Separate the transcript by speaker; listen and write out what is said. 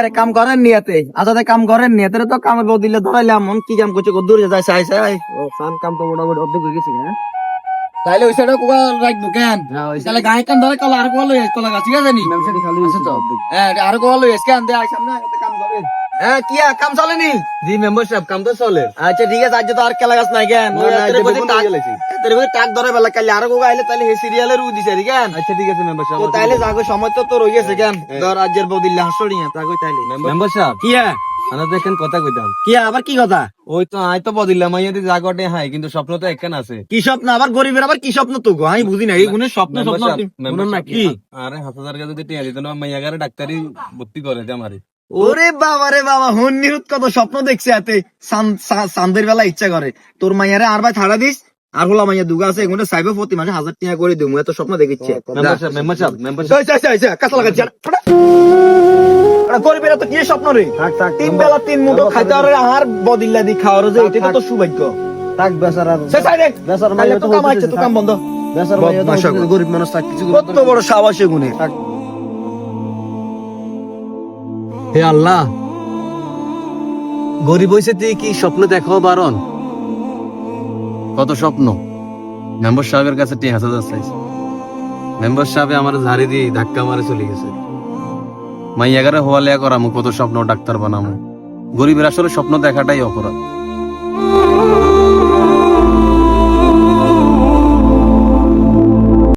Speaker 1: আরে কাম করেন নিয়াতে আজাদে কাম করেন নিয়াতে তো কামের বউ দিলে ধরাইলাম মন কি কাম করছে দূর যায় চাই চাই
Speaker 2: ও সান কাম তো মোটামুটি অর্ধেক হয়ে গেছে হ্যাঁ
Speaker 1: তাইলে ওই সাইডে কোয়া রাখবো কেন তাহলে গায়ে কান ধরে কলা আর কোয়া লই কলা গাছ ঠিক আছে নি
Speaker 2: মেমসাটি খালি
Speaker 1: আছে তো হ্যাঁ আর কোয়া লই কেন দে আই সামনে এতে কাম করে হ্যাঁ কি কাম চলেনি
Speaker 2: জি মেম্বারশিপ কাম তো চলে
Speaker 1: আচ্ছা ঠিক আছে আজ তো আর কেলা গাছ নাই কেন তোর বলে টাক ধরে বেলা কালি আর কোয়া আইলে তাহলে হে সিরিয়ালের উ দিছে কেন
Speaker 2: আচ্ছা ঠিক আছে মেম্বারশিপ
Speaker 1: তো তাইলে যাগো সময় তো তোর হইছে কেন ধর আজের বউ দিলে হাসড়ি তা কই তাইলে
Speaker 2: মেম্বারশিপ
Speaker 1: কি
Speaker 2: আমরা দেখেন কথা কইতাম
Speaker 1: কি আবার কি কথা
Speaker 2: ওই তো আই তো বদিলাম মাইয়াদি জাগটে হাই কিন্তু স্বপ্ন তো একখান আছে
Speaker 1: কি স্বপ্ন আবার গরিবের আবার কি স্বপ্ন তো গো আমি বুঝি না এই গুণের স্বপ্ন স্বপ্ন গুণের না কি
Speaker 2: আরে 7000 টাকা যদি টিয়া দিত না মাইয়াগারে ডাক্তারি ভর্তি করে দে আমারে
Speaker 1: ওরে বাবা রে বাবা হন নিরুত কত স্বপ্ন দেখছে এতে সান্দের বেলা ইচ্ছা করে তোর মাইয়ারে আর ভাই ছাড়া দিস আর হলো মাইয়া দুগা আছে এগুলো সাইবে প্রতি মাসে 1000 টাকা করে দিমু এত স্বপ্ন দেখিচ্ছে
Speaker 2: মেম্বারশিপ
Speaker 1: কাঁচা লাগাচ্ছি গরিবের তো কি স্বপ্ন রে
Speaker 2: থাক
Speaker 1: তিন বেলা তিন মুঠো খাইতে আর আর বদিল্লা দি খাওয়ার যে এটা তো সৌভাগ্য
Speaker 2: থাক বেচারা
Speaker 1: সে সাইড
Speaker 2: বেচারা
Speaker 1: মাইয়া তো কামাইছে তো কাম বন্ধ
Speaker 2: বেচারা মাইয়া তো গরিব মানুষ থাক কিছু
Speaker 1: কত বড় সাবাসে গুণে
Speaker 2: হে আল্লাহ গরিব হইছে তুই কি স্বপ্ন দেখো বারণ কত স্বপ্ন মেম্বার সাহেবের কাছে 3000 চাইছে মেম্বার সাহেব আমার ঝাড়ি দিয়ে ধাক্কা মারে চলে গেছে মাইয়াগারে হওয়ালিয়া করামু কত স্বপ্ন ডাক্তার বানামু গরিবের আসলে স্বপ্ন দেখাটাই অপরাধ